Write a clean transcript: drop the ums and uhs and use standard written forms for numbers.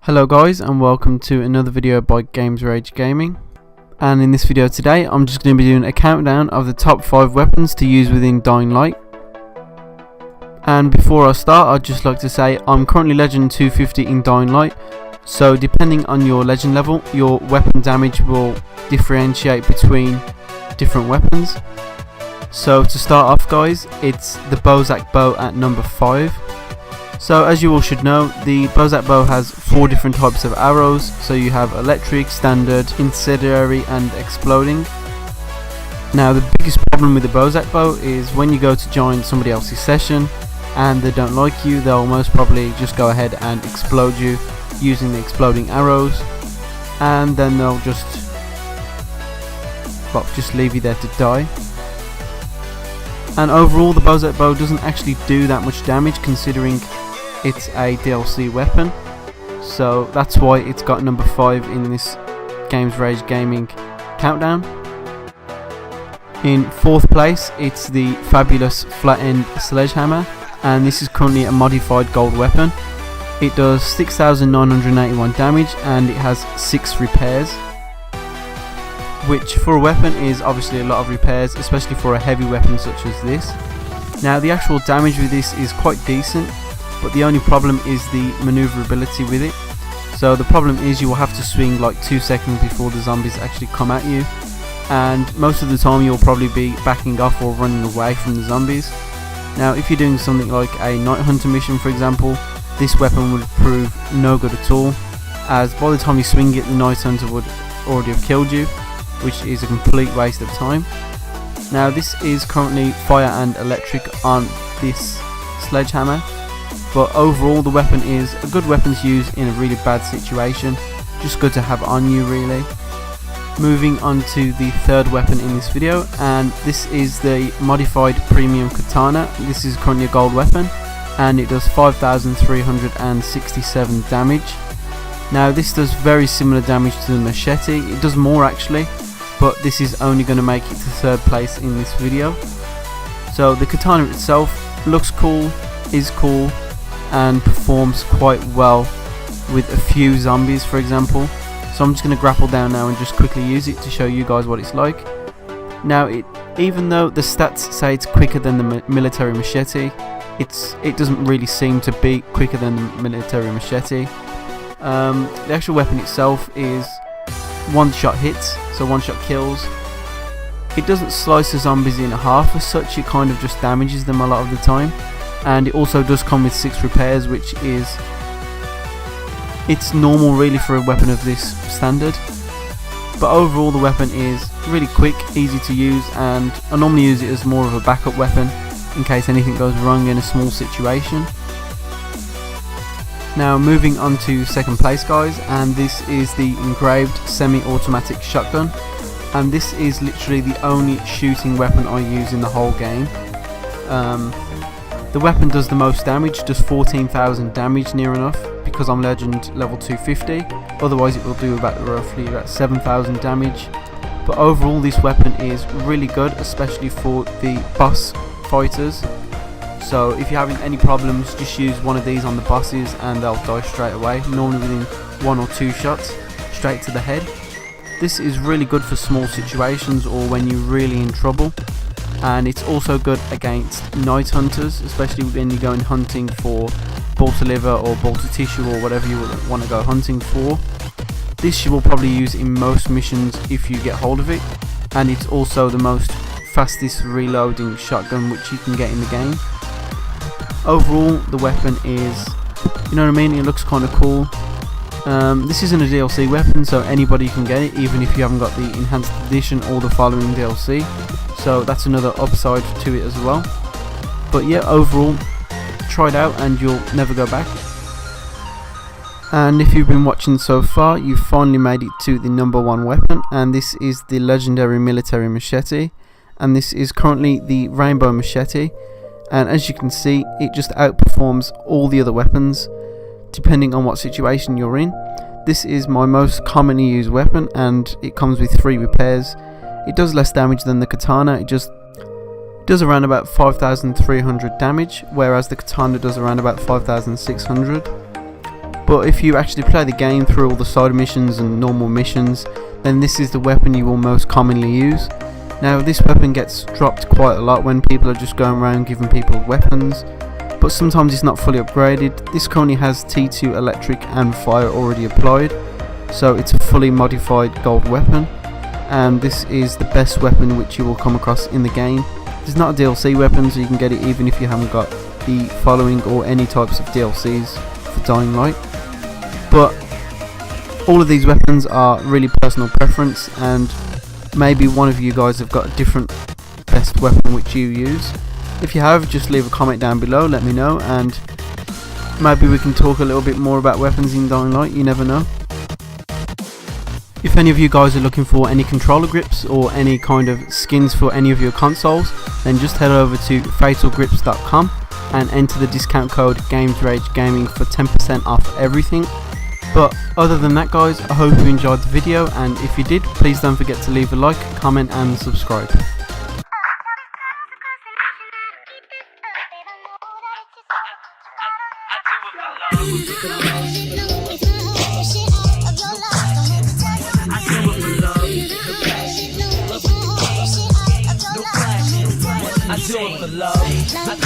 Hello guys, and welcome to another video by GamesRageGaming. And in this video today I'm just going to be doing a countdown of the top 5 weapons to use within Dying Light. And before I start, I'd just like to say I'm currently Legend 250 in Dying Light, so depending on your Legend level your weapon damage will differentiate between different weapons. So to start off guys, it's the Bozak bow at number 5. So as you all should know, the Bozak bow has 4 different types of arrows. So you have electric, standard, incendiary and exploding. Now the biggest problem with the Bozak bow is when you go to join somebody else's session and they don't like you, they'll most probably just go ahead and explode you using the exploding arrows, and then they'll just leave you there to die. And overall the Bozak bow doesn't actually do that much damage considering it's a DLC weapon, so that's why it's got number 5 in this GamesRageGaming countdown. In 4th place it's the fabulous flat end sledgehammer, and this is currently a modified gold weapon. It does 6,981 damage and it has 6 repairs, which for a weapon is obviously a lot of repairs, especially for a heavy weapon such as this. Now the actual damage with this is quite decent, but the only problem is the maneuverability with it. So the problem is you will have to swing like 2 seconds before the zombies actually come at you, and most of the time you'll probably be backing off or running away from the zombies. Now if you're doing something like a night hunter mission for example, this weapon would prove no good at all, as by the time you swing it the night hunter would already have killed you, which is a complete waste of time. Now this is currently fire and electric on this sledgehammer, but overall the weapon is a good weapon to use in a really bad situation, just good to have on you really. Moving on to the 3rd weapon in this video, and this is the modified premium katana. This is currently a gold weapon and it does 5,367 damage. Now this does very similar damage to the machete, it does more actually, but this is only going to make it to 3rd place in this video. So the katana itself looks cool, is cool, and performs quite well with a few zombies for example. So I'm just going to grapple down now and just quickly use it to show you guys what it's like. Now even though the stats say it's quicker than the military machete, it doesn't really seem to be quicker than the military machete. The actual weapon itself is one-shot hits, so one-shot kills. It doesn't slice the zombies in half as such, it kind of just damages them a lot of the time. And it also does come with 6 repairs, which is it's normal really for a weapon of this standard. But overall the weapon is really quick, easy to use, and I normally use it as more of a backup weapon in case anything goes wrong in a small situation. Now moving on to 2nd place guys, and this is the engraved semi-automatic shotgun, and this is literally the only shooting weapon I use in the whole game. The weapon does the most damage, does 14,000 damage near enough, because I'm Legend level 250, otherwise it will do roughly about 7,000 damage. But overall this weapon is really good, especially for the boss fighters. So if you're having any problems, just use one of these on the bosses and they'll die straight away, normally within 1 or 2 shots, straight to the head. This is really good for small situations or when you're really in trouble. And it's also good against night hunters, especially when you're going hunting for bolter liver or bolter tissue or whatever you want to go hunting for. This you will probably use in most missions if you get hold of it, and it's also the most fastest reloading shotgun which you can get in the game. Overall the weapon is, you know what I mean, it looks kind of cool. This isn't a DLC weapon, so anybody can get it even if you haven't got the enhanced edition or the following DLC. So that's another upside to it as well. But yeah, overall try it out and you'll never go back. And if you've been watching so far, you've finally made it to the number 1 weapon, and this is the legendary military machete, and this is currently the rainbow machete, and as you can see it just outperforms all the other weapons depending on what situation you're in. This is my most commonly used weapon and it comes with 3 repairs. It does less damage than the katana, it just does around about 5,300 damage, whereas the katana does around about 5,600. but if you actually play the game through all the side missions and normal missions, then this is the weapon you will most commonly use. Now this weapon gets dropped quite a lot when people are just going around giving people weapons, but sometimes it's not fully upgraded. This currently has T2 electric and fire already applied, so it's a fully modified gold weapon, and this is the best weapon which you will come across in the game. It's not a DLC weapon, so you can get it even if you haven't got the following or any types of DLCs for Dying Light. But all of these weapons are really personal preference, and maybe one of you guys have got a different best weapon which you use. If you have, just leave a comment down below, let me know, and maybe we can talk a little bit more about weapons in Dying Light, you never know. If any of you guys are looking for any controller grips or any kind of skins for any of your consoles, then just head over to fatalgrips.com and enter the discount code GamesRageGaming for 10% off everything. But other than that guys, I hope you enjoyed the video, and if you did, please don't forget to leave a like, comment and subscribe. I do it for love.